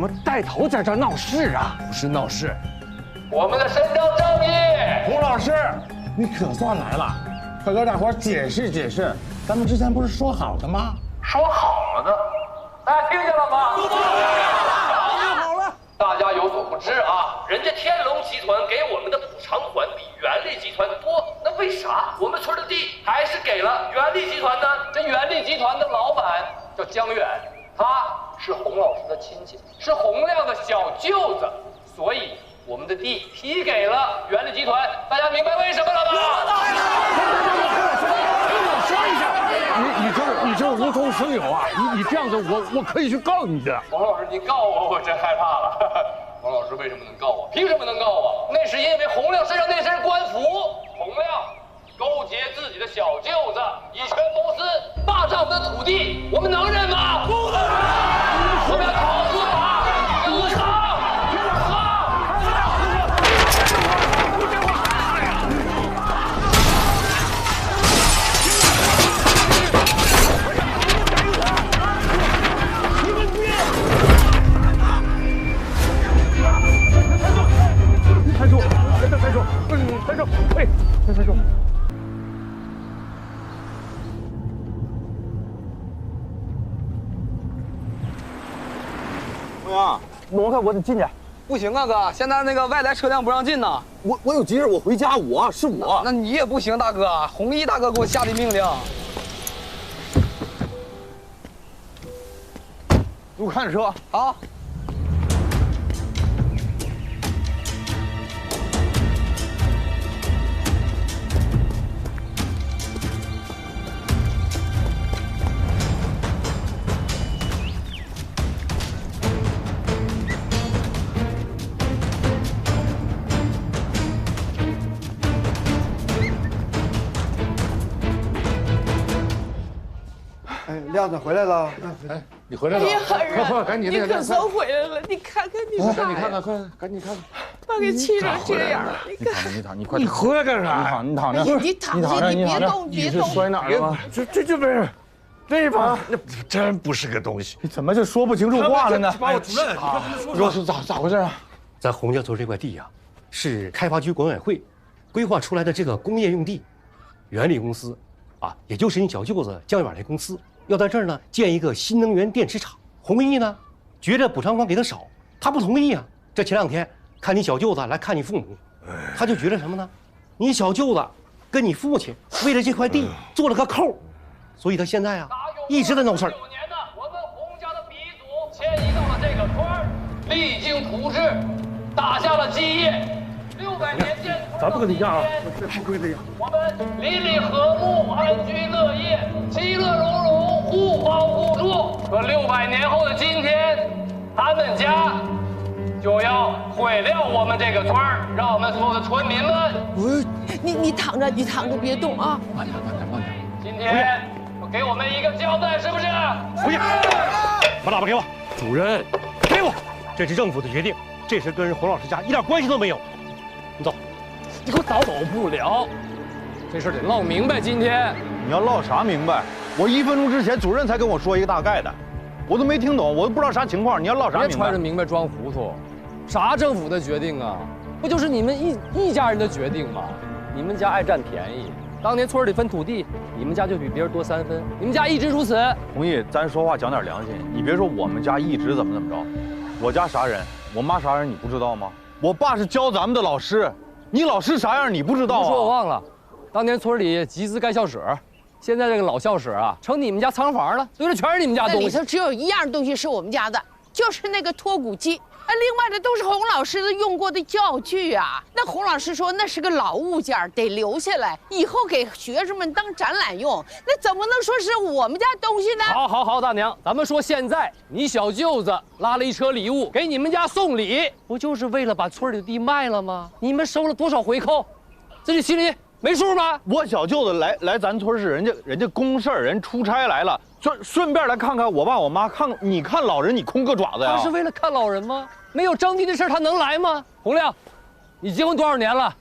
么带头在这闹事啊？不是闹事，我们的伸张正义。洪老师，你可算来了，快给大伙解释解释，咱们之前不是说好的吗？说好了的，大家听见了吗？好了，大家有所不知啊，人家天龙集团给我们的补偿款比元力集团多，那为啥我们村的地还是给了元力集团呢？这元力集团的老板叫江远，他是洪老师的亲戚，是洪亮的小舅子，所以我们的地批给了元力集团。大家明白为什么了吗？说一下，你这无中生有啊！你这样子，我可以去告你的。洪老师，你告我，我真害怕了。洪老师为什么能告我？凭什么能告我？那是因为洪亮身上那身官服，洪亮勾结自己的小舅子，以权谋私，霸占我们的土地，我们能忍吗？不能忍！我们要讨司法，抵抗！太重。欧阳，挪开，我得进去。不行啊，哥，现在那个外来车辆不让进呢。我有急事，我回家，是我。那你也不行，大哥，弘毅大哥给我下的命令。给我看着车。好。亮子回来了，哎，你回来了，快赶紧那个，你可算回来了！你看看你爸，你看看，快赶紧看看，把给气成这样了！你看，你躺，你快，你回来干啥？你躺着，你躺下，你别动，别动！摔哪儿了吗？这不是，这把那真不是个东西。你怎么就说不清楚话了呢？把我主任，你说是咋回事啊？咱洪家村这块地呀，是开发局管委会规划出来的这个工业用地，元力公司，啊，也就是你小舅子江远的公司。要在这儿呢建一个新能源电池厂，弘毅呢觉得补偿款给他少，他不同意啊。这前2天看你小舅子来看你父母，他就觉得什么呢？你小舅子跟你父亲为了这块地做了个扣，所以他现在啊一直在闹事儿。9年呢，我们洪家的鼻祖迁移到了这个村儿，励精图治，打下了基业。600年建村，咱不跟你犟啊，这太亏了呀。我们邻里和睦，安居乐业，其乐融融，互帮互助。可600年后的今天，他们家就要毁掉我们这个村儿，让我们所有的村民们。你躺着，别动啊！慢点。今天给我们一个交代，是不是？不要，把喇叭给我。主任，给我，这是政府的决定，这事跟洪老师家一点关系都没有。你走，你给我早走不了，这事得唠明白。今天你要唠啥明白？我1分钟之前主任才跟我说一个大概的，我都没听懂，我都不知道啥情况。你要唠啥明白？别揣着明白装糊涂，啥政府的决定啊？不就是你们一家人的决定吗？你们家爱占便宜，当年村里分土地，你们家就比别人多3分，你们家一直如此。弘毅，咱说话讲点良心，你别说我们家一直怎么着，我家啥人，我妈啥人你不知道吗？我爸是教咱们的老师，你老师啥样你不知道啊？你说我忘了，当年村里集资盖校舍，现在这个老校舍啊，成你们家仓房了，堆的全是你们家东西。那里头只有一样东西是我们家的，就是那个脱骨机。另外的都是洪老师的用过的教具啊。那洪老师说那是个老物件，得留下来，以后给学生们当展览用。那怎么能说是我们家东西呢？好，大娘，咱们说现在你小舅子拉了一车礼物给你们家送礼，不就是为了把村里的地卖了吗？你们收了多少回扣，自己心里没数吗？我小舅子来咱村是人家公事儿，人出差来了，顺便来看看我爸我妈，你看老人你空个爪子呀？他是为了看老人吗？没有征地的事他能来吗？洪亮，你结婚多少年了？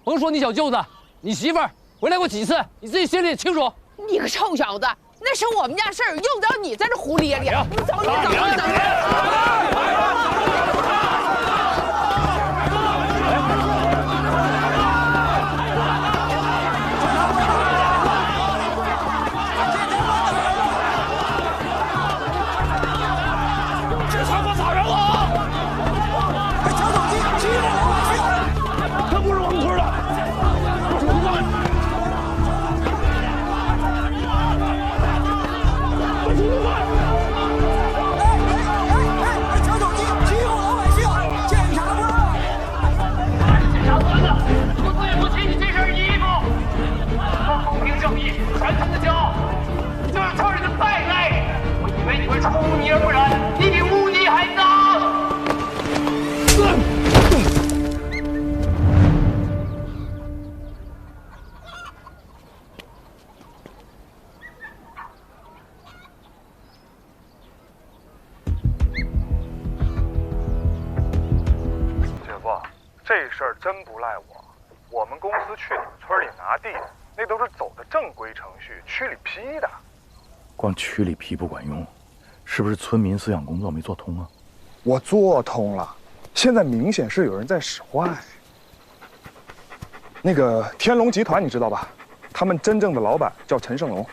甭说你小舅子，你媳妇儿回来过几次，你自己心里也清楚。你个臭小子，那是我们家事儿，用得着你在这胡咧咧？你走！事儿真不赖我，我们公司去你们村里拿地，那都是走的正规程序，区里批的。光区里批不管用，是不是村民思想工作没做通啊？我做通了，现在明显是有人在使坏。那个天龙集团你知道吧？他们真正的老板叫陈胜龙。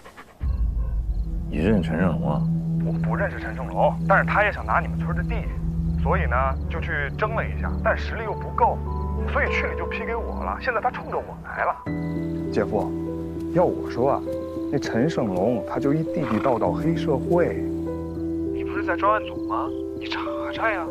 你认识陈胜龙啊？我不认识陈胜龙，但是他也想拿你们村的地，所以呢就去争了一下，但实力又不够，所以区里就批给我了。现在他冲着我来了。姐夫，要我说啊，那陈胜龙他就一地地道道黑社会。你不是在专案组吗？你查查呀。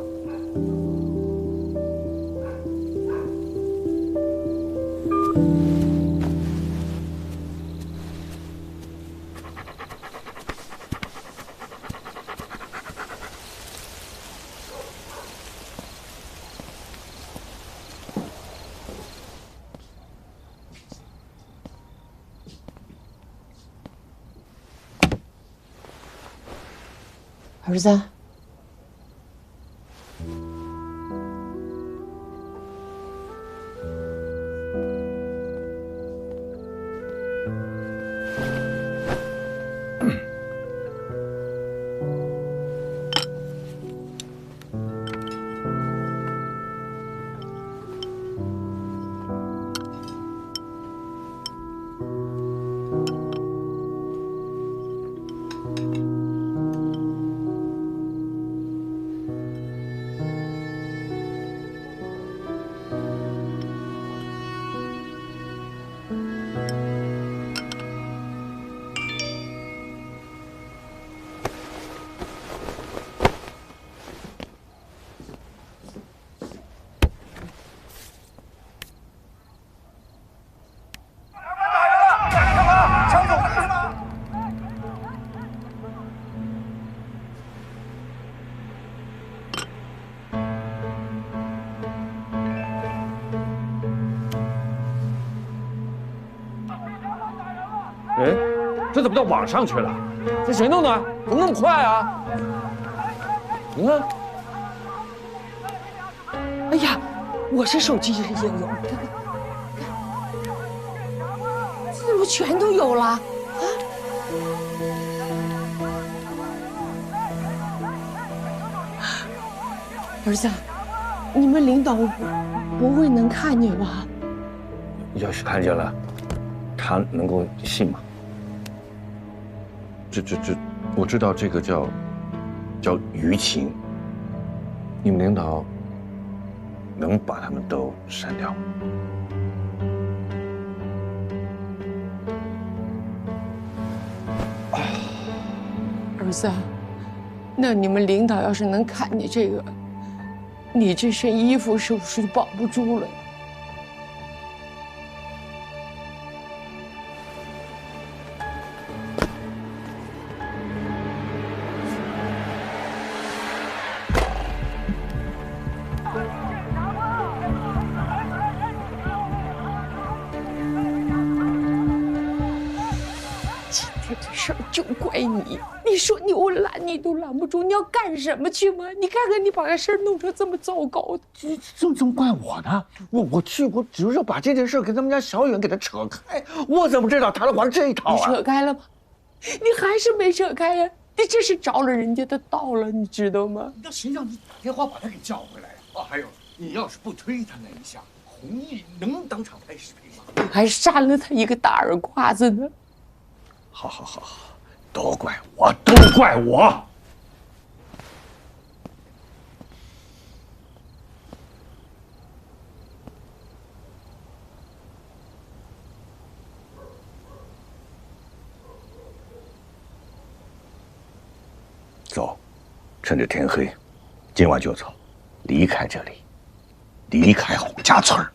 儿子，哎，这怎么到网上去了？这谁弄的？怎么那么快啊？你看，哎呀，我这手机上也有，你看，这怎么全都有了啊？儿子，你们领导不会能看见吧？要是看见了，他能够信吗？我知道这个叫舆情。你们领导能把他们都删掉吗？儿子，那你们领导要是能看见这个，你这身衣服是不是就保不住了？今天这事儿就怪你！你说你我拦你都拦不住，你要干什么去吗？你看看你把这事儿弄成这么糟糕，怎么怪我呢？我去，我只是把这件事跟他们家小远给他扯开，我怎么知道他来玩这一套啊？你扯开了吗？你还是没扯开呀、你这是着了人家的道了，你知道吗？那谁让你打电话把他给叫回来呀？哦，还有，你要是不推他那一下，弘毅能当场拍视频吗？你还扇了他一个大耳刮子呢。好，都怪我，都怪我。走，趁着天黑，今晚就走，离开这里，离开洪家村儿。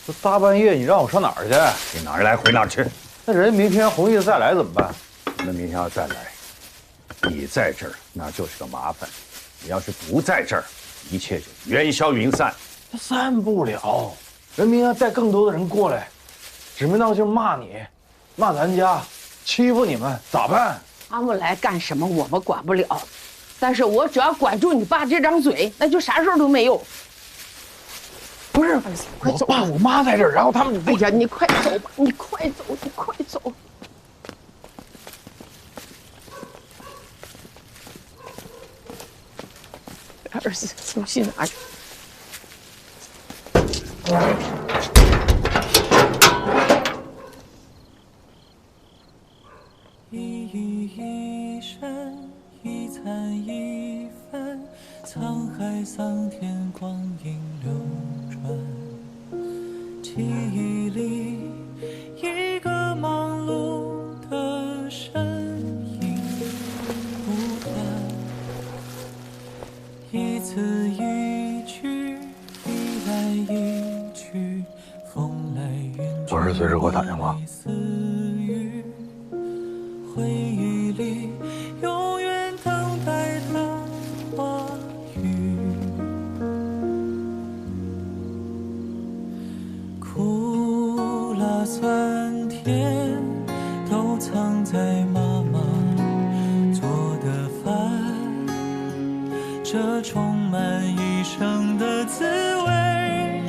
这大半夜你让我上哪儿去？你哪儿来回哪儿去。那人明天弘毅再来怎么办？那明天要再来，你在这儿那就是个麻烦。你要是不在这儿，一切就烟消云散。他散不了。人民要带更多的人过来，指名道姓骂你，骂咱家，欺负你们，咋办？他们来干什么我们管不了，但是我只要管住你爸这张嘴，那就啥事儿都没有。不是，我爸我妈在这儿，然后他们……哎呀，你快走吧，你快走，你快走。儿子，东西拿着。一鱼一山，一残一帆，沧海桑田，光阴流转。记忆里，一个忙碌的身影不断，一字一句，一来一去，风来云去。我儿子随时给我打电话。回忆里永远等待的话语，苦辣酸甜都藏在妈妈做的饭，这充满一生的滋味，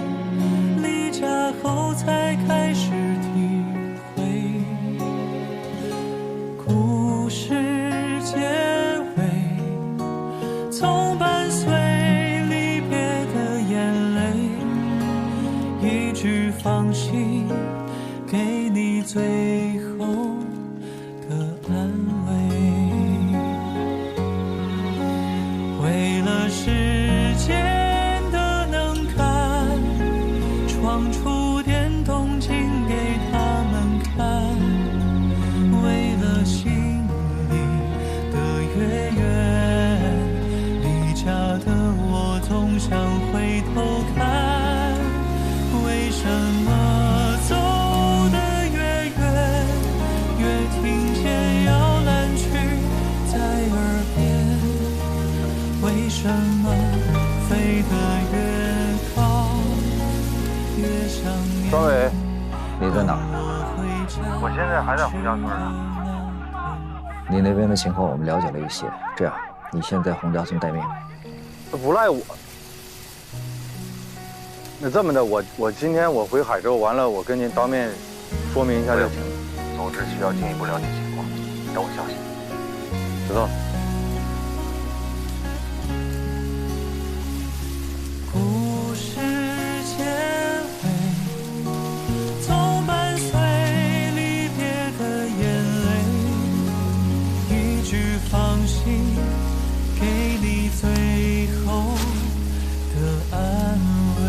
离家后才开始体会。故事结尾，总伴随离别的眼泪，一句放心，给你最后的安慰。为了时间的能看，闯出点动静给他们看。为了心里的月圆，离家的我总想回头看。为什么走得越远，越听见摇篮曲在耳边？为什么飞得越高，越想念？张伟，你在哪儿？我现在还在洪家村呢。你那边的情况我们了解了一些，这样，你先在洪家村待命。不赖我。那这么的，我今天我回海州完了，我跟您当面说明一下就行。组织需要进一步了解情况，等我消息。知道。故事结尾，总伴随离别的眼泪，一句放心，给你最后的安慰。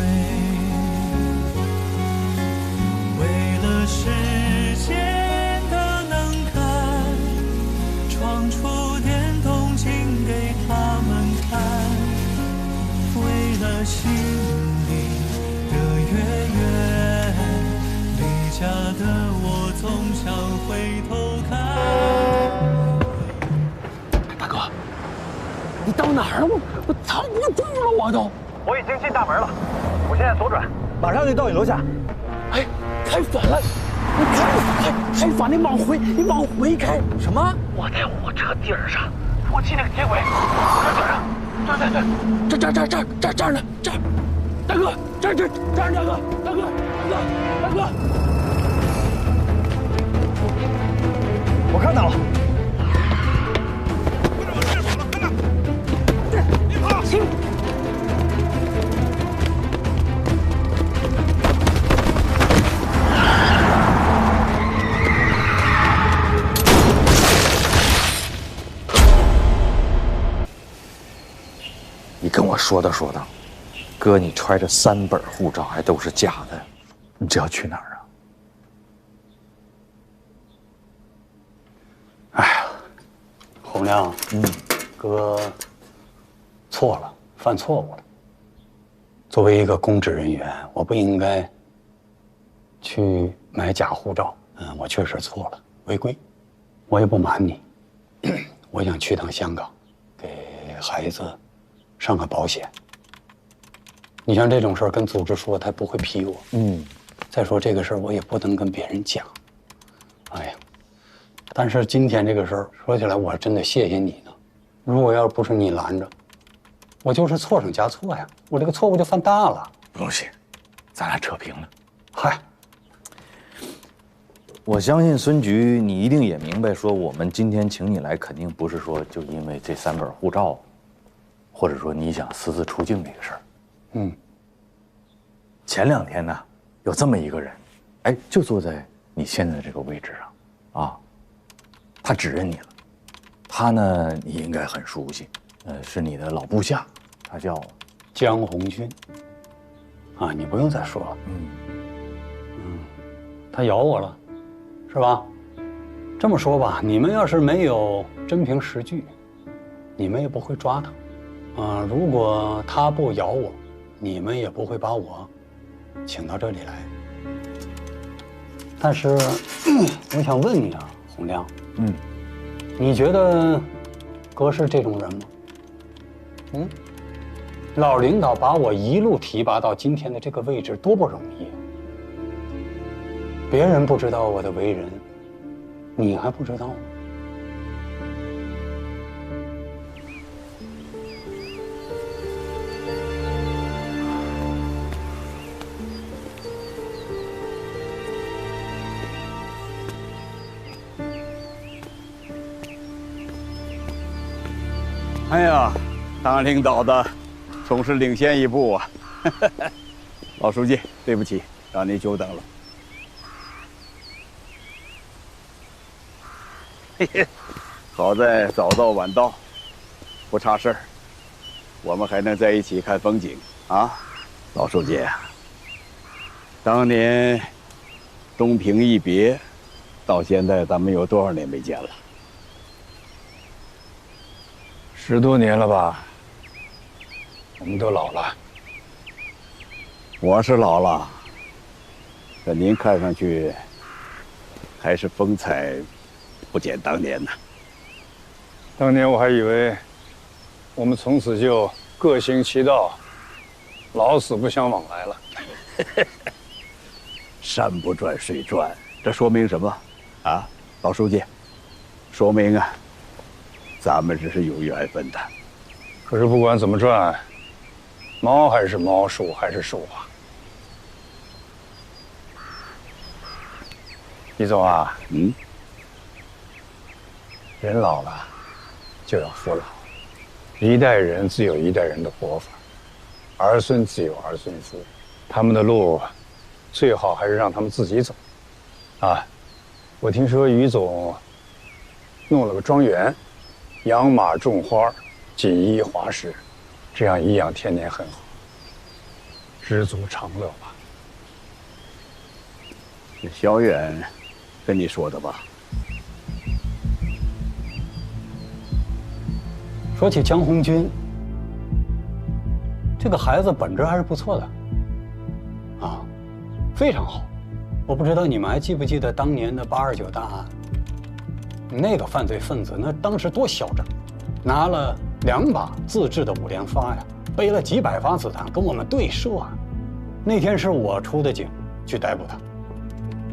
为了时间的能看，闯出点动静给他们看。为了心里的月圆，离家的我总想回头看。大哥，你到哪儿了？我藏不住了，我都。我已经进大门了，我现在左转，马上就到你楼下。哎，开反了！你开反，你往回开。什么？我在火车顶上，我记那个铁轨，快转上！对，这儿呢，这儿，大哥，这儿，大哥，我看到了。你跟我说道，哥，你揣着3本护照还都是假的，你这要去哪儿啊？哎呀，洪亮，哥错了，犯错误了。作为一个公职人员，我不应该去买假护照。我确实错了，违规。我也不瞒你，我想去趟香港，给孩子上个保险。你像这种事儿跟组织说，他不会批我。嗯，再说这个事儿我也不能跟别人讲。哎呀，但是今天这个事儿说起来，我真的谢谢你呢。如果要不是你拦着，我就是错上加错呀，我这个错误就犯大了。不用谢，咱俩扯平了。嗨，我相信孙局，你一定也明白，说我们今天请你来，肯定不是说就因为这3本护照，或者说你想私自出境这个事儿。嗯，前2天呢，有这么一个人，哎，就坐在你现在的这个位置上，啊，他指认你了。他呢，你应该很熟悉，是你的老部下，他叫江红军。啊，你不用再说了。他咬我了，是吧？这么说吧，你们要是没有真凭实据，你们也不会抓他。啊，如果他不咬我，你们也不会把我请到这里来。但是，我想问你啊，洪亮，你觉得哥是这种人吗？老领导把我一路提拔到今天的这个位置，多不容易。别人不知道我的为人，你还不知道吗？哎呀，当领导的总是领先一步啊！老书记，对不起，让您久等了。嘿嘿，好在早到晚到，不差事儿，我们还能在一起看风景啊！老书记啊，当年东平一别，到现在咱们有多少年没见了？10多年了吧？我们都老了。我是老了，可您看上去还是风采不减当年呢。当年我还以为我们从此就各行其道，老死不相往来了。山不转水转，这说明什么？啊，老书记，说明啊，咱们这是有缘分的。可是不管怎么转，猫还是猫，树还是树啊。李总啊，人老了就要服老，一代人自有一代人的活法，儿孙自有儿孙福，他们的路最好还是让他们自己走。啊，我听说于总弄了个庄园，养马种花，锦衣华食，这样颐养天年很好，知足常乐吧。这小远跟你说的吧？说起江红军，这个孩子本质还是不错的，啊，非常好。我不知道你们还记不记得当年的829大案？那个犯罪分子那当时多嚣张，拿了2把自制的5连发呀，背了几百发子弹跟我们对射啊。那天是我出的警去逮捕他，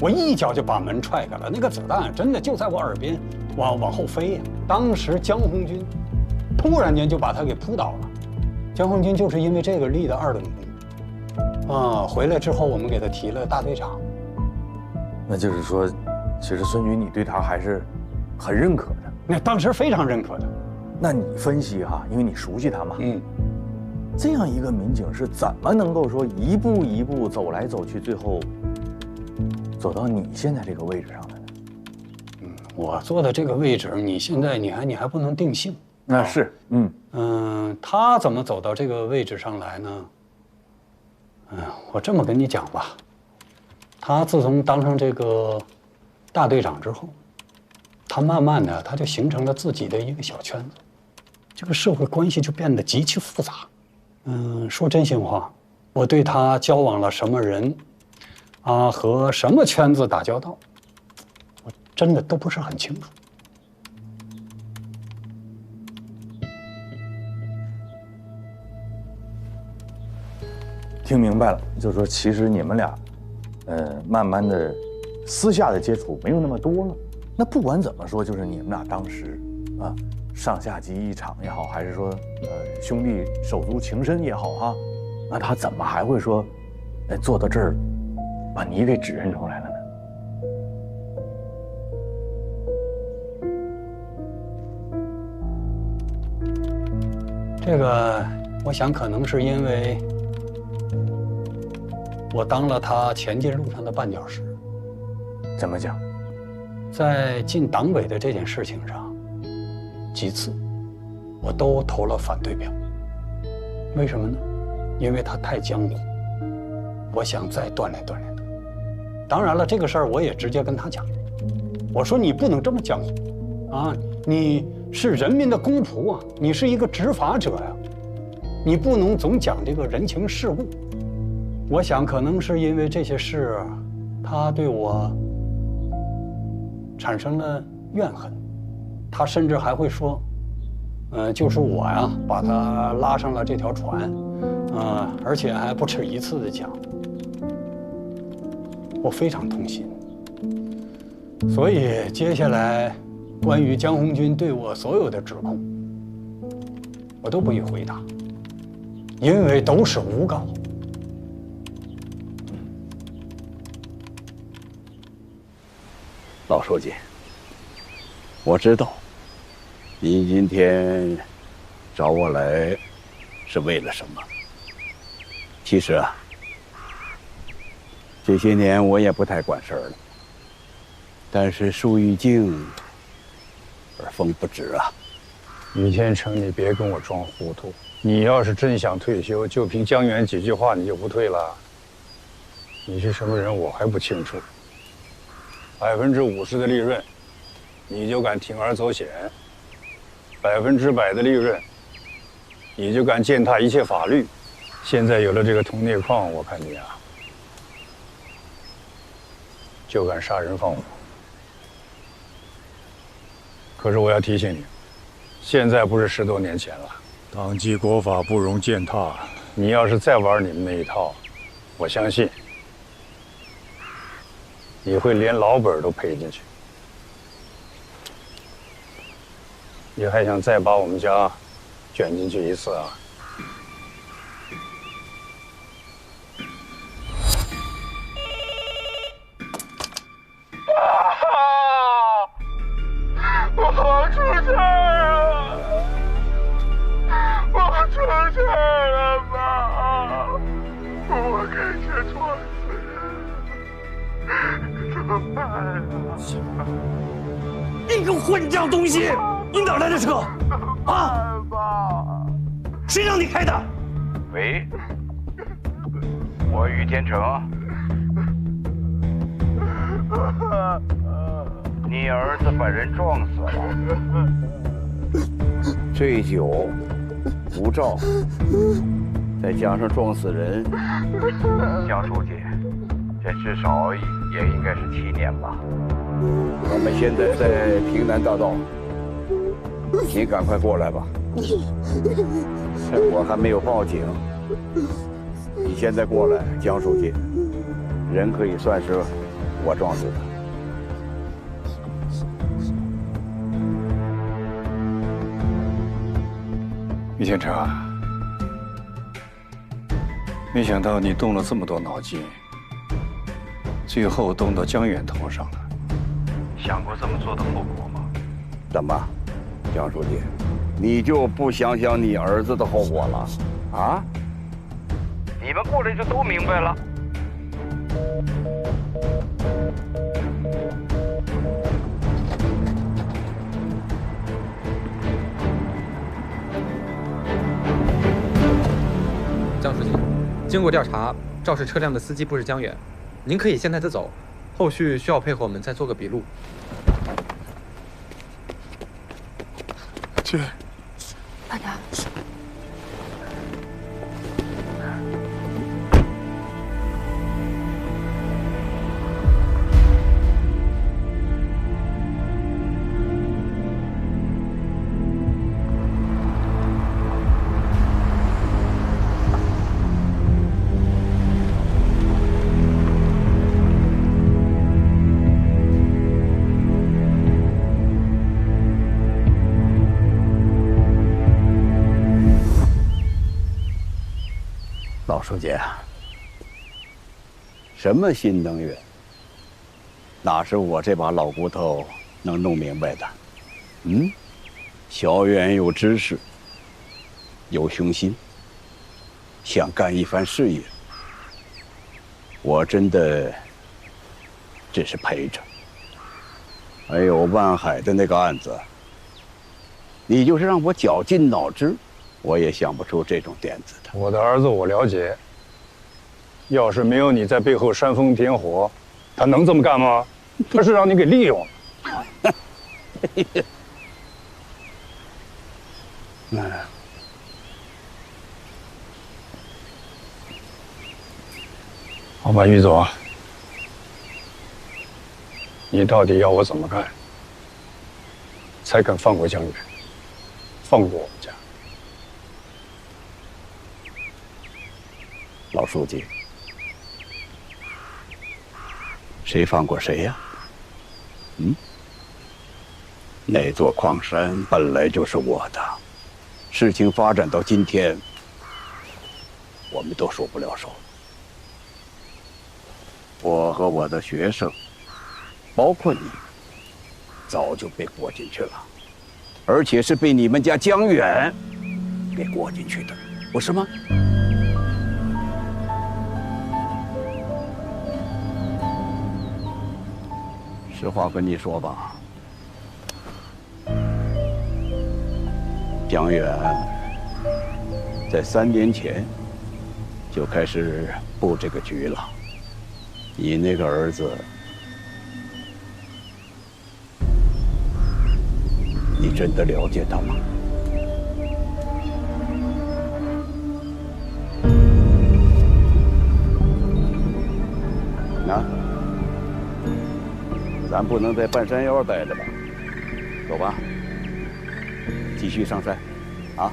我一脚就把门踹开了，那个子弹真的就在我耳边往后飞呀。当时江红军突然间就把他给扑倒了。江红军就是因为这个立的2等功，啊，回来之后我们给他提了大队长。那就是说，其实孙局你对他还是很认可的。那当时非常认可的。那你分析哈，因为你熟悉他嘛，这样一个民警是怎么能够说一步一步走来走去，最后走到你现在这个位置上的呢？我坐的这个位置，你现在你还不能定性。那是，他怎么走到这个位置上来呢？我这么跟你讲吧，他自从当上这个大队长之后，他慢慢的他就形成了自己的一个小圈子，这个社会关系就变得极其复杂。说真心话，我对他交往了什么人，啊，和什么圈子打交道，我真的都不是很清楚。听明白了，就是说其实你们俩，慢慢的私下的接触没有那么多了。那不管怎么说，就是你们俩当时啊，上下级一场也好，还是说兄弟手足情深也好哈，那他怎么还会说，坐到这儿，把你给指认出来了呢？这个，我想可能是因为我当了他前进路上的绊脚石。怎么讲？在进党委的这件事情上，几次我都投了反对票。为什么呢？因为他太江湖，我想再锻炼锻炼他。当然了，这个事儿我也直接跟他讲，我说你不能这么江湖啊，你是人民的公仆啊，你是一个执法者呀，你不能总讲这个人情世故。我想可能是因为这些事，他对我产生了怨恨，他甚至还会说，就是我呀把他拉上了这条船，而且还不止一次的讲，我非常痛心。所以接下来关于江红军对我所有的指控，我都不予回答，因为都是诬告。老书记，我知道，您今天找我来是为了什么？其实啊，这些年我也不太管事儿了。但是树欲静而风不止啊！于天成，你别跟我装糊涂。你要是真想退休，就凭江源几句话你就不退了？你是什么人，我还不清楚。50%的利润，你就敢铤而走险？100%的利润，你就敢践踏一切法律？现在有了这个铜镍矿，我看你啊，就敢杀人放火。可是我要提醒你，现在不是10多年前了，党纪国法不容践踏。你要是再玩你们那一套，我相信你会连老本都赔进去。你还想再把我们家卷进去一次啊？我出事了！我出事了，妈！我给这撞死，怎么办啊？你个混账东西！你哪来的车？啊！谁让你开的？喂，我于天成。你儿子把人撞死了，醉酒、无照，再加上撞死人，江书记，这至少也应该是7年吧。我们现在在平南大道，您赶快过来吧。趁我还没有报警，你现在过来，江书记，人可以算是我撞死的。于天成，没想到你动了这么多脑筋，最后动到江远头上了。想过这么做的后果吗？怎么，江书记，你就不想想你儿子的后果了？啊？你们过来就都明白了。江书记，经过调查，肇事车辆的司机不是江远，您可以先带他走，后续需要配合我们再做个笔录。去，慢点。老书记，什么新能源，哪是我这把老骨头能弄明白的？小远有知识，有雄心，想干一番事业。我真的只是陪着。还有万海的那个案子，你就是让我绞尽脑汁，我也想不出这种点子的。我的儿子我了解，要是没有你在背后煽风点火，他能这么干吗？他是让你给利用了。好吧，于总，你到底要我怎么干，才肯放过江远，放过我们家？老书记，谁放过谁呀？那座矿山本来就是我的，事情发展到今天，我们都说不了手。我和我的学生，包括你，早就被裹进去了，而且是被你们家江远给裹进去的，不是吗？实话跟你说吧，江远在3年前就开始布这个局了。你那个儿子，你真的了解他吗？啊，咱不能在半山腰待着吧？走吧，继续上山，啊！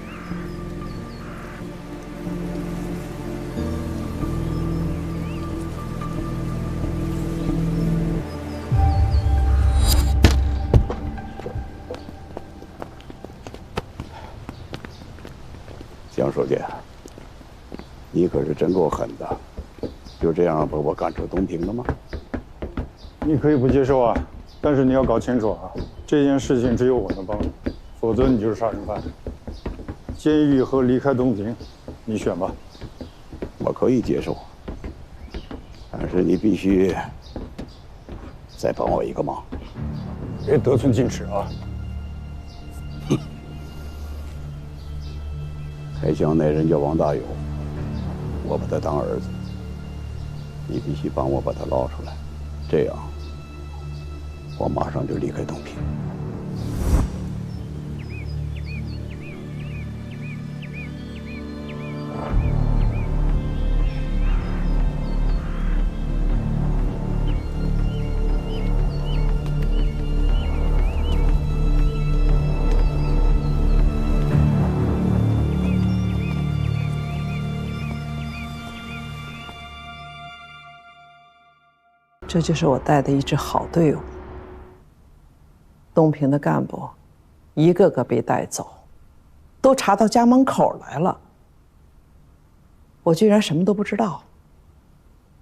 江书记，你可是真够狠的，就这样把我赶出东平了吗？你可以不接受啊，但是你要搞清楚啊，这件事情只有我能帮你，否则你就是杀人犯。监狱和离开东平，你选吧。我可以接受，但是你必须再帮我一个忙。别得寸进尺啊！开枪那人叫王大有，我把他当儿子，你必须帮我把他捞出来，这样我马上就离开东平。这就是我带的一支好队伍。东平的干部，一个个被带走，都查到家门口来了。我居然什么都不知道。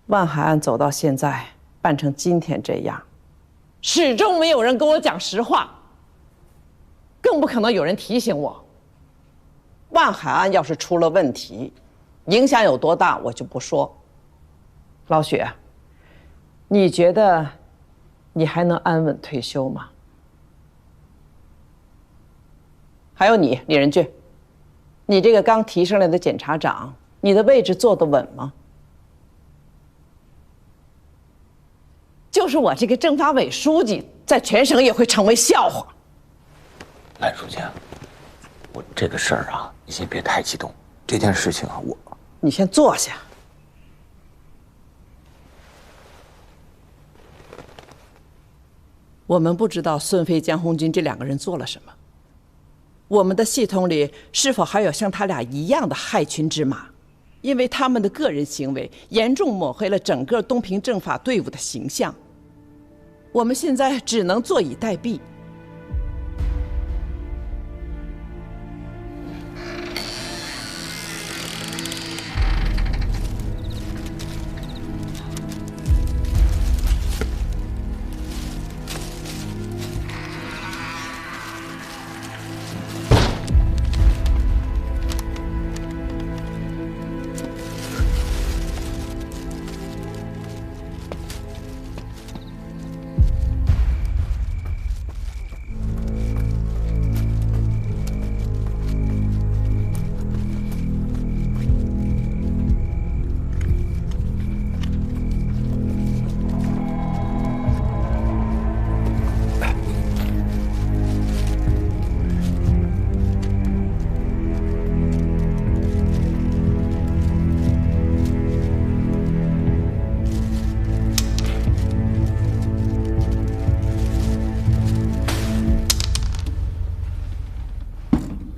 万海案走到现在，办成今天这样，始终没有人跟我讲实话，更不可能有人提醒我。万海案要是出了问题，影响有多大我就不说。老许，你觉得你还能安稳退休吗？还有你，李仁俊，你这个刚提上来的检察长，你的位置坐得稳吗？就是我这个政法委书记，在全省也会成为笑话。赖书记，我这个事儿啊，你先别太激动。这件事情啊，你先坐下。我们不知道孙飞、江红军这2个人做了什么，我们的系统里是否还有像他俩一样的害群之马？因为他们的个人行为严重抹黑了整个东平政法队伍的形象。我们现在只能坐以待毙。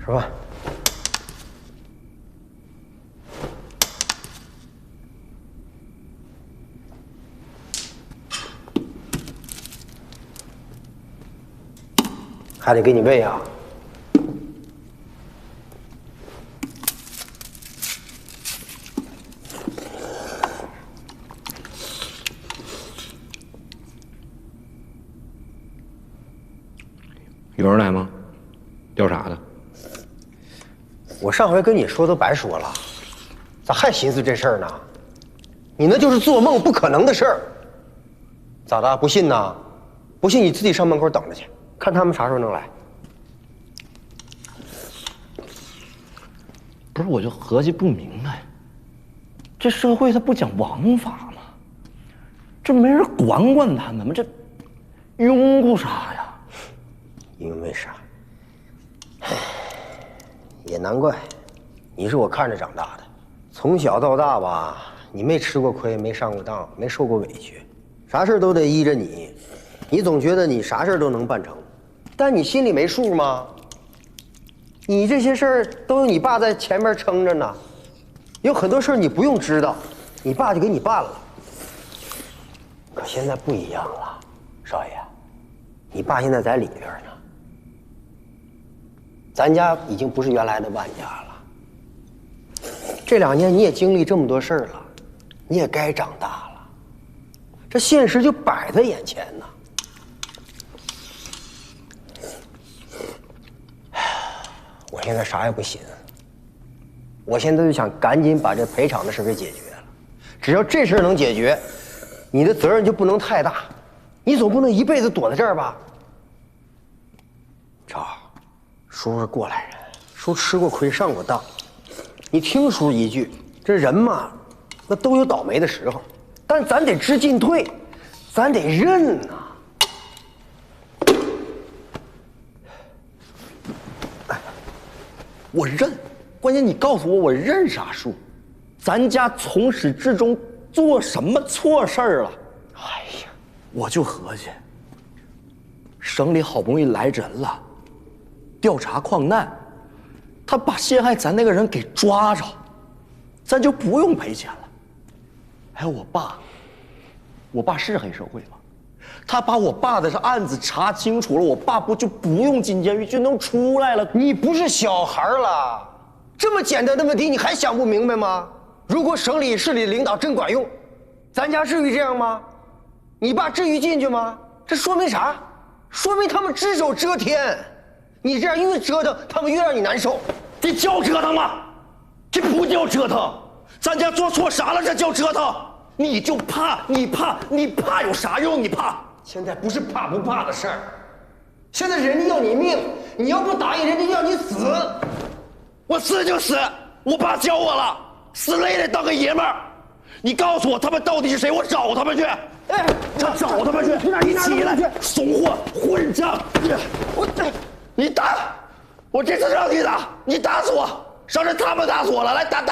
吃饭。还得给你喂啊。有人来吗？调查的。我上回跟你说都白说了，咋还寻思这事儿呢？你那就是做梦，不可能的事儿。咋的？不信呐？不信你自己上门口等着去，看他们啥时候能来。不是，我就合计不明白，这社会它不讲王法吗？这没人管管他们吗？这拥护啥呀？因为啥？也难怪，你是我看着长大的，从小到大吧，你没吃过亏，没上过当，没受过委屈，啥事都得依着你，你总觉得你啥事都能办成，但你心里没数吗？你这些事儿都有你爸在前面撑着呢，有很多事儿你不用知道，你爸就给你办了。可现在不一样了，少爷，你爸现在在里边呢。咱家已经不是原来的万家了。这2年你也经历这么多事儿了，你也该长大了。这现实就摆在眼前呢。我现在啥也不寻思，我现在就想赶紧把这赔偿的事给解决了。只要这事能解决，你的责任就不能太大，你总不能一辈子躲在这儿吧？超。叔是过来人，叔吃过亏，上过当。你听叔一句，这人嘛，那都有倒霉的时候，但咱得知进退，咱得认呐。我认，关键你告诉我，我认啥数？咱家从始至终做什么错事儿了？哎呀，我就合计，省里好不容易来人了。调查矿难，他把陷害咱那个人给抓着，咱就不用赔钱了。还有我爸是黑社会吗？他把我爸的这案子查清楚了，我爸就不用进监狱，就能出来了。你不是小孩了，这么简单的问题你还想不明白吗？如果省里市里的领导真管用，咱家至于这样吗？你爸至于进去吗？这说明啥？说明他们只手遮天。你这样越折腾，他们越让你难受。这叫折腾吗？这不叫折腾。咱家做错啥了？这叫折腾？你就怕？你怕有啥用？你怕？现在不是怕不怕的事儿，现在人家要你命，你要不答应，人家要你死。我死就死，我爸教我了，死了也得当个爷们儿。你告诉我他们到底是谁，我找他们去。哎，找他们去！你起来，怂货，混账！你打，我这次让你打，你打死我，上次他们打死我了，来打！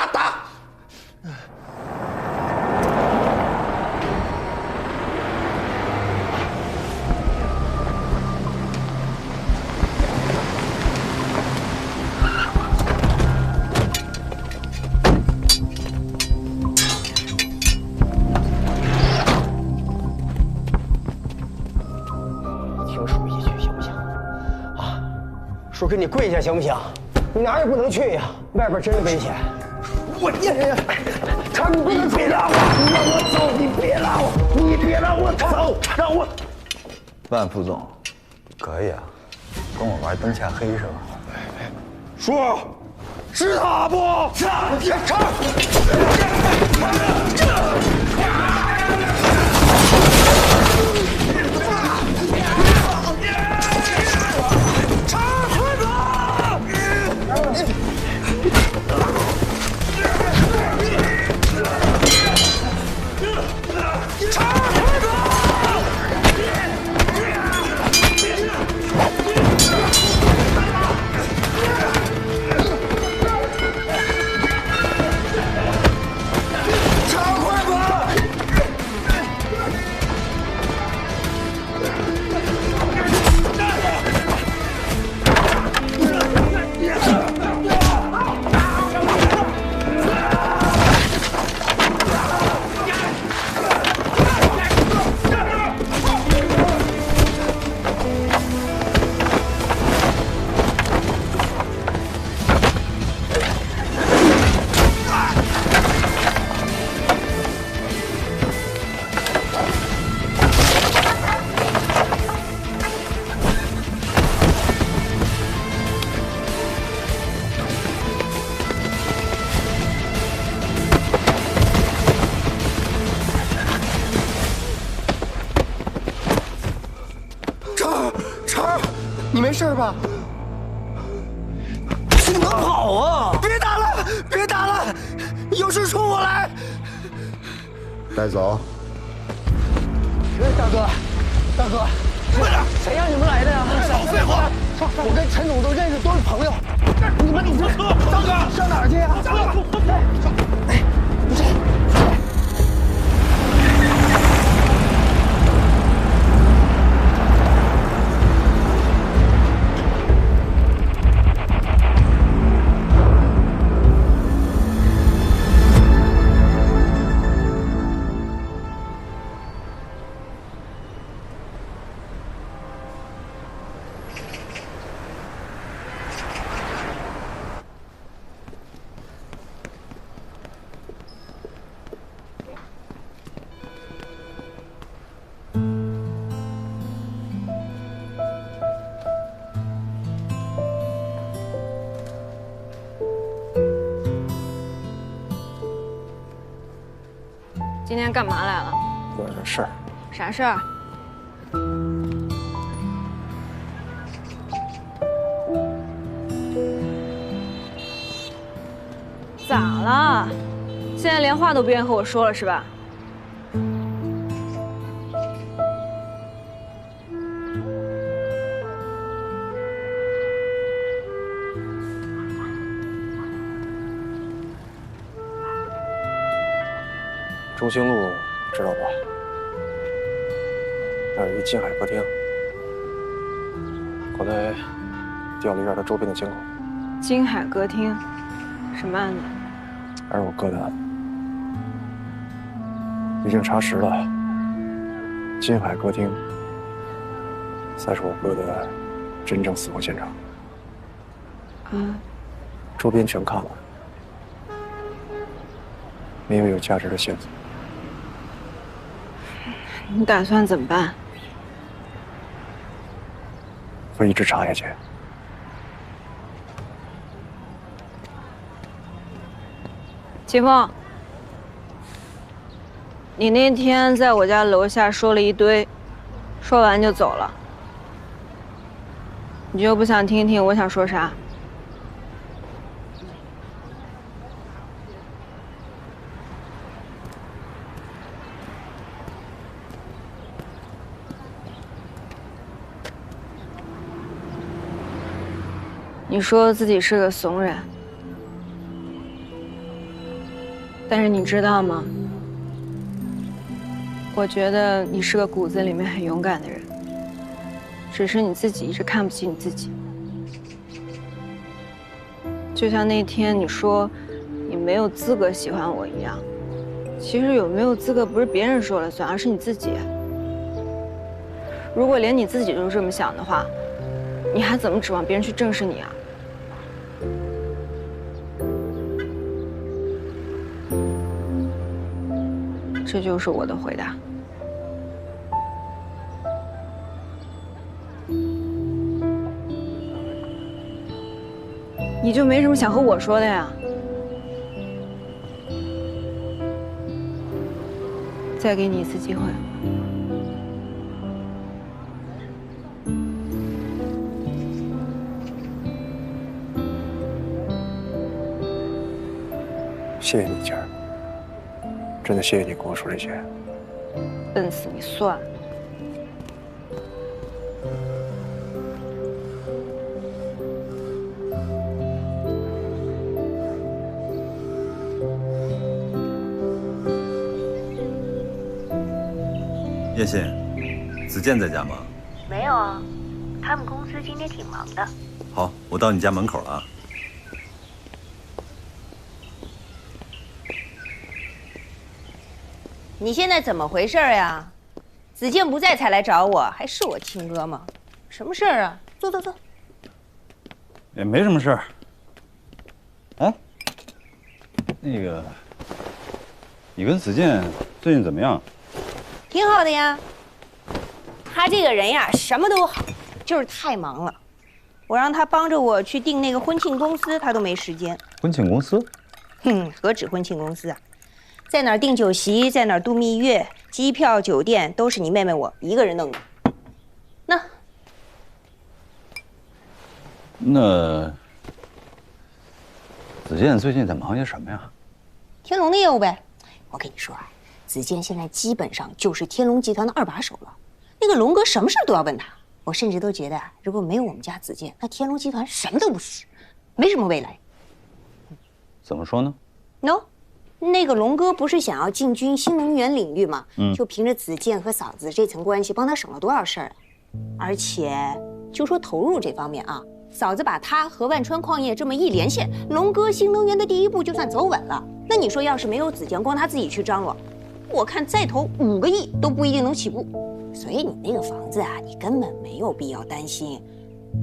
叔给你跪下行不行？你哪儿也不能去呀，外边真危险。我他你别拉我，你让我走，你别拉我，你别让我走，让我。万副总，可以啊，跟我玩灯下黑是吧？叔，是他不？是。长成，你没事吧？你能跑啊！别打了，别打了，有事冲我来。带走。大哥，大哥，快点！谁让你们来的呀？少废话！我跟陈总都认识，都是朋友。你们上车！张哥，上哪儿去呀？哎，不是。今天干嘛来了？有点事儿。啥事儿？咋了？现在连话都不愿意和我说了是吧？中兴路知道吧？那儿有一金海歌厅，刚才调了一下它周边的监控。金海歌厅，什么案子？还是我哥的案子。已经查实了，金海歌厅才是我哥的真正死亡现场。周边全看了，没有价值的线索。你打算怎么办？会一直查下去。秦风，你那天在我家楼下说了一堆，说完就走了，你就不想听一听我想说啥？你说自己是个怂人，但是你知道吗？我觉得你是个骨子里面很勇敢的人，只是你自己一直看不起你自己。就像那天你说你没有资格喜欢我一样，其实有没有资格不是别人说了算，而是你自己。如果连你自己都这么想的话，你还怎么指望别人去正视你啊？这就是我的回答。你就没什么想和我说的呀？再给你一次机会。谢谢你，晴儿。真的谢谢你跟我说这些。笨死你算了。叶信，子健在家吗？没有啊，他们公司今天挺忙的。好，我到你家门口了啊。你现在怎么回事呀？子健不在才来找我，还是我亲哥吗？什么事儿啊？坐坐坐。也没什么事儿。哎，那个，你跟子健最近怎么样？挺好的呀。他这个人呀，什么都好，就是太忙了。我让他帮着我去订那个婚庆公司，他都没时间。婚庆公司？何止婚庆公司啊！在哪儿订酒席，在哪儿度蜜月，机票、酒店都是你妹妹我一个人弄的。那那子健最近在忙些什么呀？天龙的业务呗。我跟你说啊，子健现在基本上就是天龙集团的2把手了。那个龙哥什么事都要问他，我甚至都觉得，如果没有我们家子健，那天龙集团什么都不是，没什么未来。怎么说呢？ No， 那个龙哥不是想要进军新能源领域吗？嗯，就凭着子健和嫂子这层关系，帮他省了多少事儿。而且就说投入这方面啊，嫂子把他和万川矿业这么一连线，龙哥新能源的第一步就算走稳了。那你说要是没有子健，光他自己去张罗，我看再投5个亿都不一定能起步。所以你那个房子啊，你根本没有必要担心。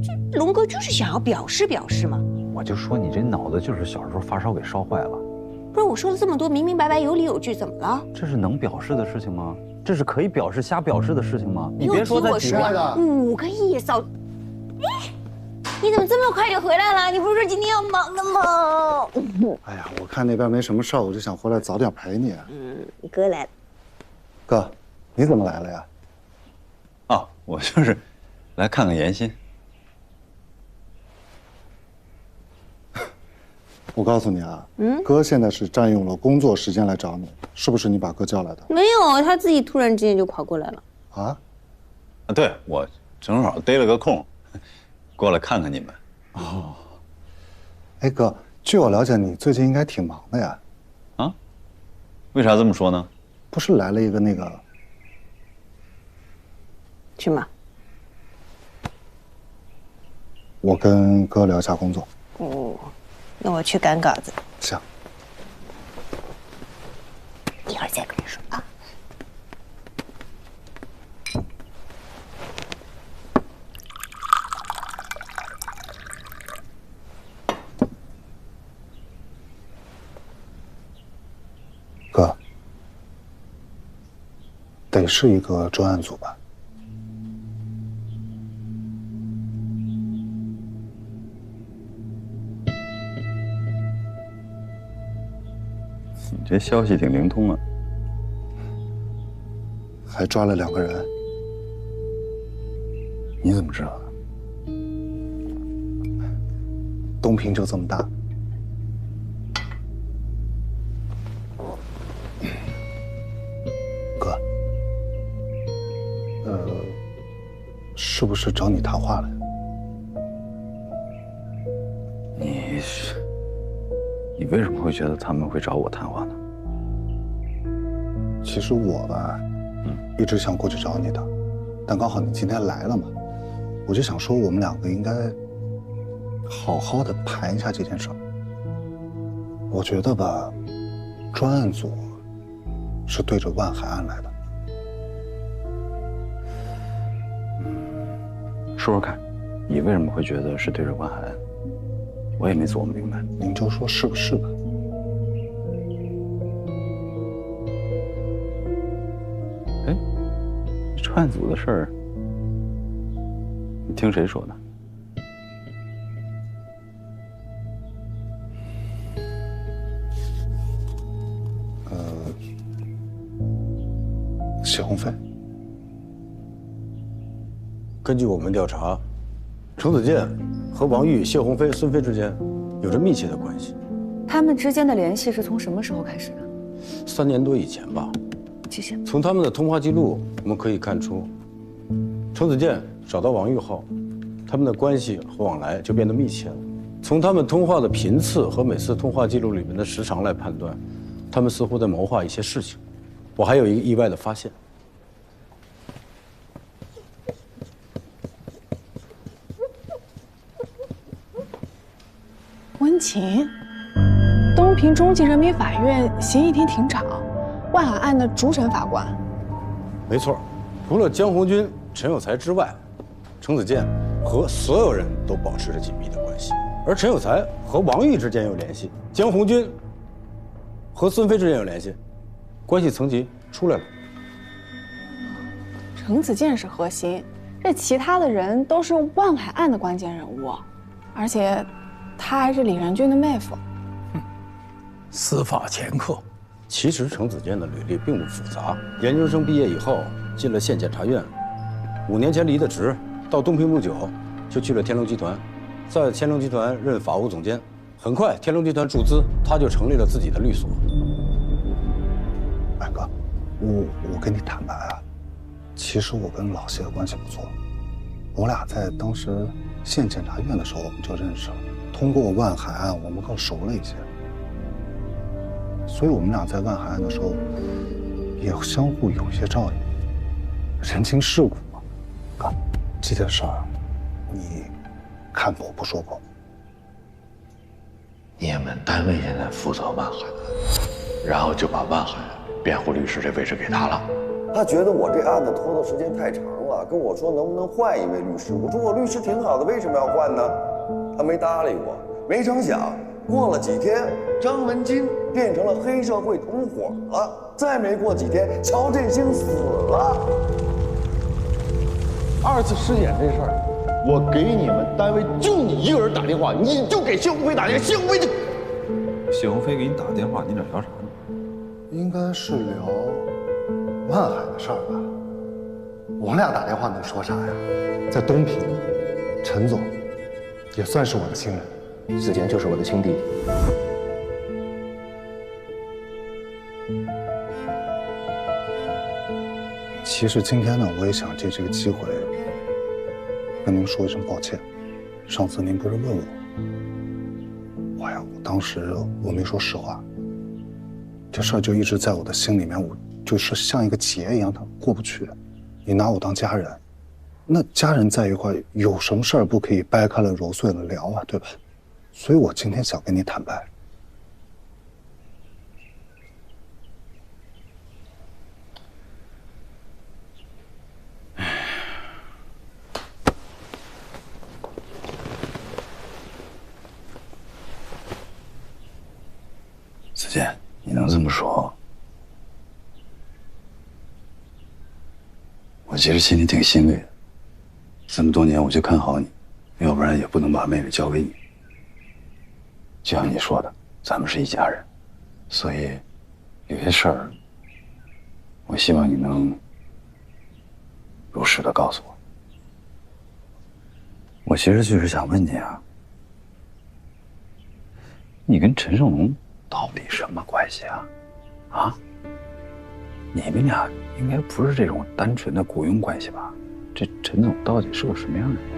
这龙哥就是想要表示表示嘛。我就说你这脑子就是小时候发烧给烧坏了。不是我说了这么多，明明白白，有理有据，怎么了？这是能表示的事情吗？这是可以表示瞎表示的事情吗？你别说再几个5个亿，嫂，你怎么这么快就回来了？你不是说今天要忙的吗？哎呀，我看那边没什么事儿，我就想回来早点陪你。哥来了。哥，你怎么来了呀？啊，我就是来看看严欣。我告诉你啊，哥现在是占用了工作时间来找你，是不是你把哥叫来的？没有，他自己突然之间就跑过来了。啊？对，我正好逮了个空，过来看看你们。哦。哎哥，据我了解，你最近应该挺忙的呀。啊？为啥这么说呢？不是来了一个那个。去吗？我跟哥聊一下工作。哦。那我去赶稿子。行。一会儿再跟你说啊。哥，得是一个专案组吧？你这消息挺灵通啊，还抓了2个人。你怎么知道的？东平就这么大，哥，是不是找你谈话了？你为什么会觉得他们会找我谈话呢？其实我吧，一直想过去找你的，但刚好你今天来了嘛，我就想说我们2个应该好好的谈一下这件事儿。我觉得吧，专案组是对着万海岸来的。说说看，你为什么会觉得是对着万海岸？我也没琢磨明白。您就说是不是吧？哎，专案组的事儿，你听谁说的？谢鸿飞。根据我们调查，程子健和王玉、谢鸿飞、孙飞之间有着密切的关系。他们之间的联系是从什么时候开始的？3年多以前吧。谢谢。从他们的通话记录，我们可以看出，程子健找到王玉后，他们的关系和往来就变得密切了。从他们通话的频次和每次通话记录里面的时长来判断，他们似乎在谋划一些事情。我还有一个意外的发现。温情，东平中级人民法院刑一庭庭长，万海案的主审法官。没错，除了江红军、陈有才之外，程子健和所有人都保持着紧密的关系。而陈有才和王玉之间有联系，江红军和孙飞之间有联系，关系层级出来了。程子健是核心，这其他的人都是万海案的关键人物，而且他还是李仁俊的妹夫。司法掮客。其实程子健的履历并不复杂，研究生毕业以后进了县检察院，5年前离的职，到东平不久就去了天龙集团，在天龙集团任法务总监。很快，天龙集团注资，他就成立了自己的律所。白哥，我跟你坦白啊，其实我跟老谢的关系不错，我俩在当时县检察院的时候我们就认识了，通过万海案我们更熟了一些，所以我们俩在万海案的时候也相互有一些照应，人情世故嘛。哥，这件事儿你看破不说破。你们单位现在负责万海案，然后就把万海辩护律师这位置给他了。他觉得我这案子拖的时间太长了，跟我说能不能换一位律师。我说我律师挺好的，为什么要换呢？他没搭理我。没成想，过了几天，张文金变成了黑社会同伙了。再没过几天，乔振兴死了。2次尸检这事儿。我给你们单位就你一个人打电话，你就给谢鸿飞打电话，谢鸿飞就……谢鸿飞给你打电话，你俩聊啥呢？应该是聊万海的事儿吧。我俩打电话能说啥呀？在东平，陈总也算是我的亲人，子健就是我的亲弟弟。其实今天呢，我也想借这个机会。跟您说一声抱歉，上次您不是问我，我当时我没说实话，这事儿就一直在我的心里面，我就是像一个结一样，它过不去。你拿我当家人，那家人在一块，有什么事儿不可以掰开了揉碎了聊啊，对吧？所以我今天想跟你坦白。子健，你能这么说，我其实心里挺欣慰的。这么多年我就看好你，要不然也不能把妹妹交给你。就像你说的，咱们是一家人，所以有些事儿，我希望你能如实的告诉我。我其实就是想问你啊，你跟陈胜龙到底什么关系啊？啊？你们俩应该不是这种单纯的雇佣关系吧？这陈总到底是个什么样的人？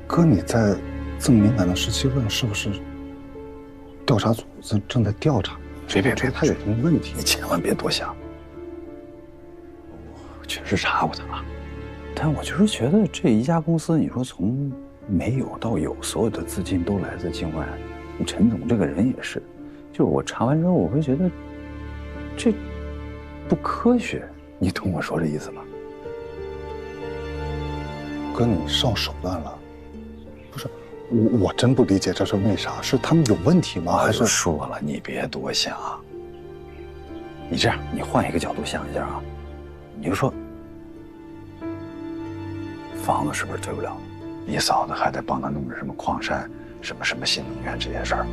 哥，你在这么敏感的时期问，是不是调查组正在调查？别，他有什么问题？你千万别多想。我确实查过他了。但我就是觉得这一家公司，你说从没有到有，所有的资金都来自境外。陈总这个人也是，就是我查完之后，我会觉得这不科学。你懂我说这意思吗？哥，你上手段了。不是，我真不理解这是为啥？是他们有问题吗？还是说了，你别多想。你这样，你换一个角度想一下啊，你就说。房子是不是退不了？你嫂子还得帮他弄着什么矿山、什么新能源这些事儿。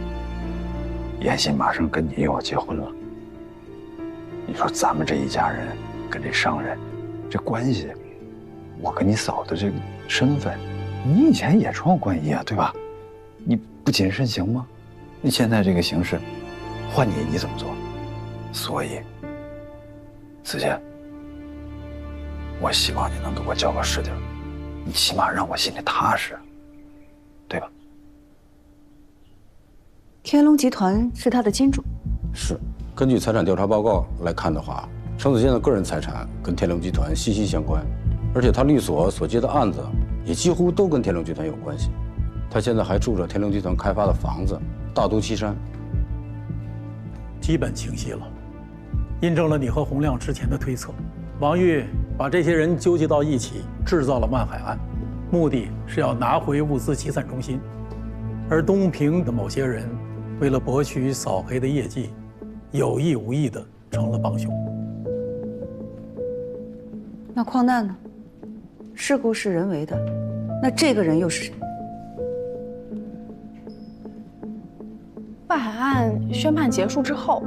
妍希马上跟你又要结婚了，你说咱们这一家人跟这商人这关系，我跟你嫂子这个身份，你以前也穿过冠衣啊，对吧？你不谨慎行吗？你现在这个形势，换你怎么做？所以，子健，我希望你能给我交个实底儿。你起码让我心里踏实，对吧？天龙集团是他的金主。是，根据财产调查报告来看的话，程子健的个人财产跟天龙集团息息相关，而且他律所所接的案子也几乎都跟天龙集团有关系。他现在还住着天龙集团开发的房子，大都七山。基本清晰了，印证了你和洪亮之前的推测。王玉把这些人纠集到一起，制造了万海案，目的是要拿回物资集散中心。而东平的某些人，为了博取扫黑的业绩，有意无意的成了帮凶。那矿难呢？事故是人为的，那这个人又是谁？万海案宣判结束之后，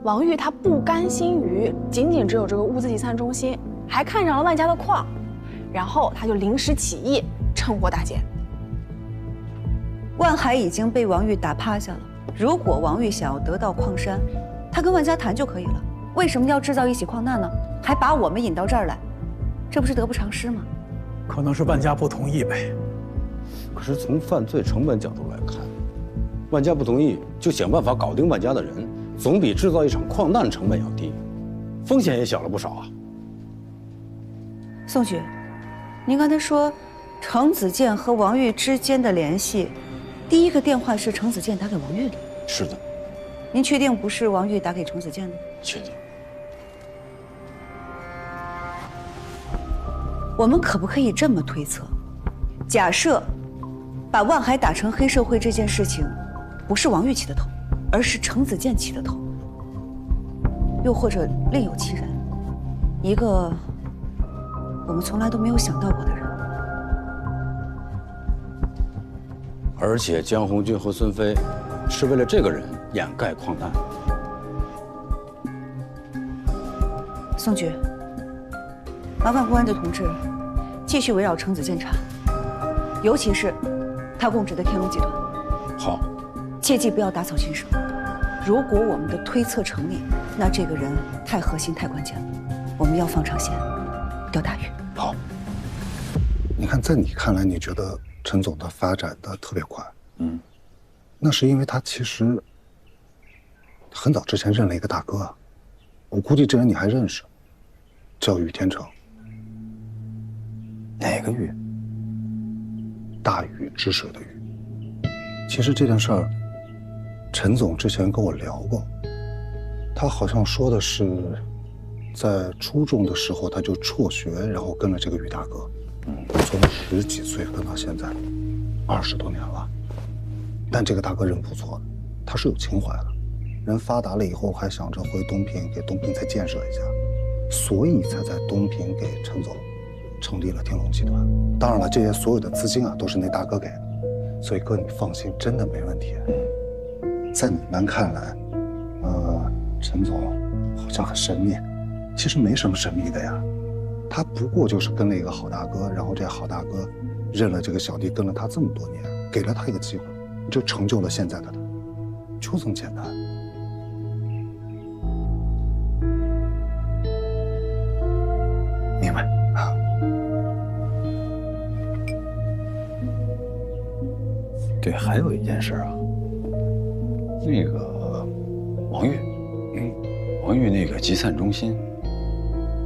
王玉他不甘心于仅只有这个物资集散中心，还看上了万家的矿，然后他就临时起意，趁火打劫。万海已经被王玉打趴下了，如果王玉想要得到矿山，他跟万家谈就可以了。为什么要制造一起矿难呢？还把我们引到这儿来，这不是得不偿失吗？可能是万家不同意呗。可是从犯罪成本角度来看，万家不同意就想办法搞定万家的人，总比制造一场矿难成本要低，风险也小了不少啊。宋局，您刚才说程子健和王玉之间的联系，第一个电话是程子健打给王玉的。是的。您确定不是王玉打给程子健的？确定。我们可不可以这么推测？假设把万海打成黑社会这件事情，不是王玉起的头，而是程子健起的头，又或者另有其人，一个我们从来都没有想到过的人。而且江红军和孙飞是为了这个人掩盖矿难。宋局，麻烦公安队同志继续围绕程子健查，尤其是他供职的天龙集团。好，切记不要打草惊蛇。如果我们的推测成立，那这个人太核心、太关键了，我们要放长线，钓大鱼。好，你看，在你看来，你觉得陈总的发展的特别快，那是因为他其实很早之前认了一个大哥，我估计这人你还认识，叫宇天成。哪个宇？大禹治水的禹。其实这件事儿，陈总之前跟我聊过，他好像说的是，在初中的时候他就辍学，然后跟了这个宇大哥，从10几岁跟到现在，20多年了。但这个大哥人不错的，他是有情怀的，人发达了以后还想着回东平给东平再建设一下，所以才在东平给陈总成立了天龙集团。当然了，这些所有的资金啊都是那大哥给的，所以哥你放心，真的没问题。在你们看来，陈总好像很神秘，其实没什么神秘的呀，他不过就是跟了一个好大哥，然后这好大哥认了这个小弟，跟了他这么多年，给了他一个机会，就成就了现在的他，就这么简单。明白啊。对，还有一件事啊，那个王玉，王玉那个集散中心，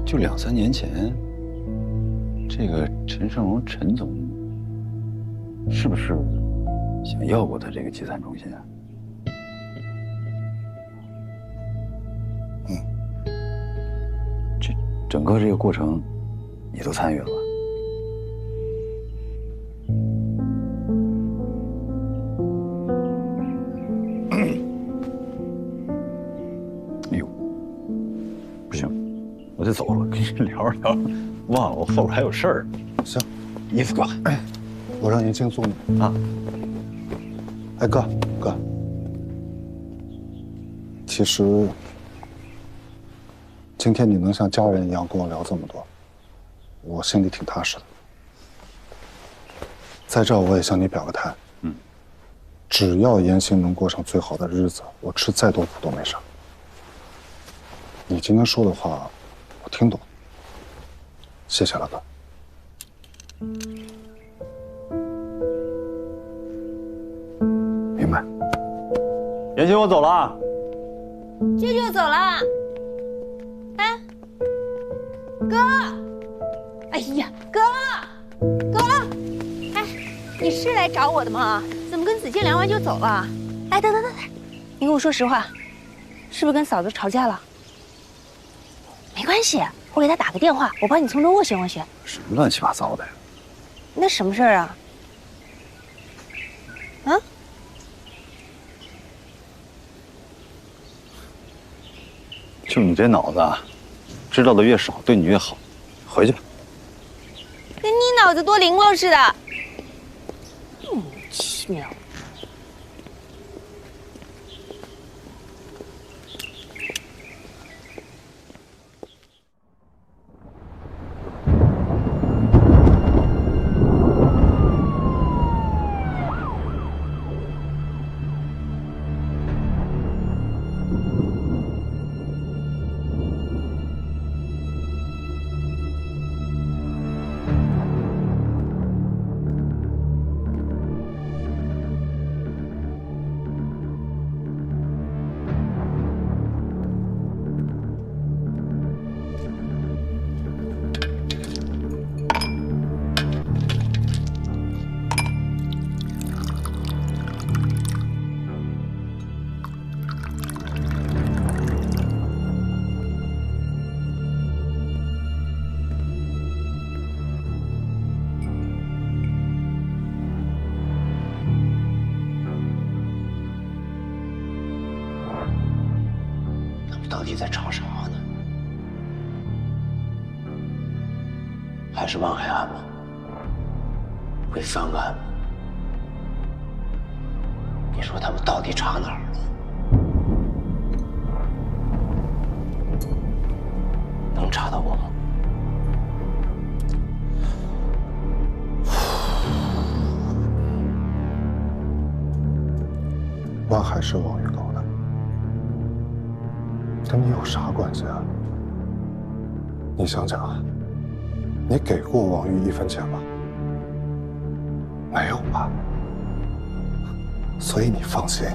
就2、3年前，这个陈胜荣陈总是不是想要过他这个集散中心啊？整个这个过程，你都参与了吧？哎呦，不行，我得走了，跟你聊着聊着，忘了我后边还有事儿。行，衣服挂。我让严青送你啊。哎，哥，其实今天你能像家人一样跟我聊这么多，我心里挺踏实的。在这儿我也向你表个态，只要严青能过上最好的日子，我吃再多苦都没事。你今天说的话，我听懂了，谢谢了，哥。明白。严青，我走了啊。舅舅走了。哎，哥，哎呀，哥，哎，你是来找我的吗？怎么跟子健聊完就走了？哎，等，你跟我说实话，是不是跟嫂子吵架了？没关系，我给她打个电话，我帮你从中斡旋斡旋。什么乱七八糟的呀？那什么事儿啊？啊？就你这脑子啊，知道的越少，对你越好。回去吧。跟你脑子多灵光似的，莫名其妙。底在吵啥呢？还是望海案吗？会翻案吗？你说他们到底查哪儿了？能查到我吗？万海是王玉搞的，跟你有啥关系啊？你想想啊，你给过王玉1分钱吗？没有吧？所以你放心，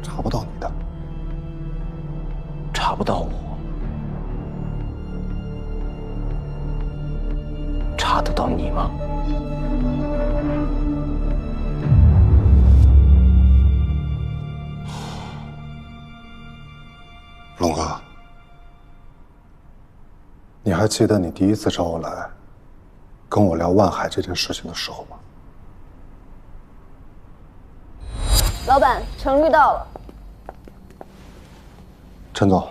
查不到你的。查不到我，查得到你吗？龙哥，你还记得你第一次找我来，跟我聊万海这件事情的时候吗？老板，程律到了。陈总，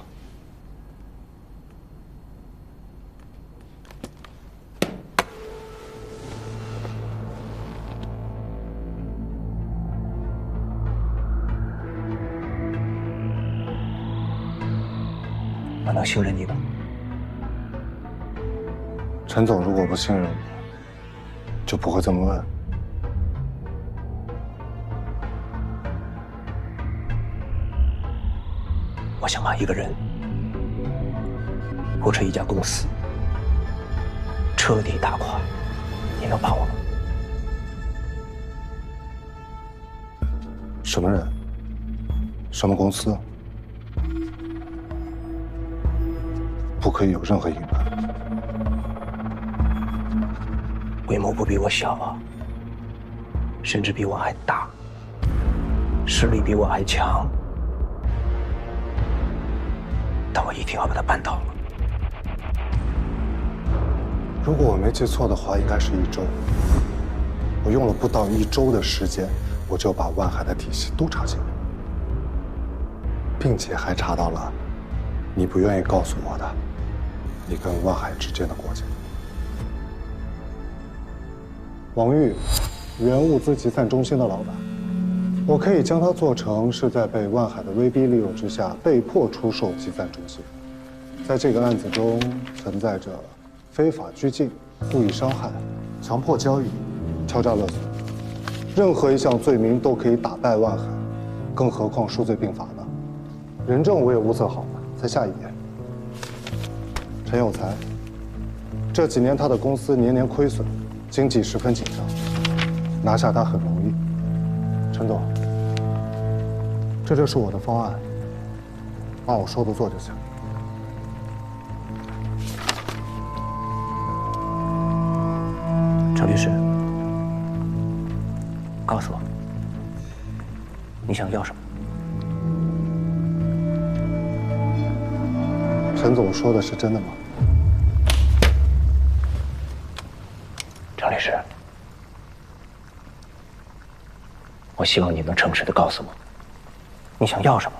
我能信任你吗？陈总如果不信任我，就不会这么问。我想把一个人，或者一家公司彻底打垮，你能帮我吗？什么人？什么公司？不可以有任何隐瞒。规模不比我小啊，甚至比我还大，实力比我还强。但我一定要把它办到了。如果我没记错的话，应该是1周。我用了不到1周的时间，我就把万海的体系都查清了，并且还查到了你不愿意告诉我的你跟万海之间的过节。王玉，原物资集散中心的老板，我可以将他做成是在被万海的威逼利诱之下被迫出售集散中心。在这个案子中存在着非法拘禁、故意伤害、强迫交易、敲诈勒索，任何一项罪名都可以打败万海，更何况数罪并罚呢？人证我也物色好了，再下一页。陈有才，这几年他的公司年年亏损，经济十分紧张，拿下他很容易。陈总，这就是我的方案，按我说的做就行。程律师，告诉我，你想要什么？陈总说的是真的吗？程律师，我希望你能诚实的告诉我，你想要什么。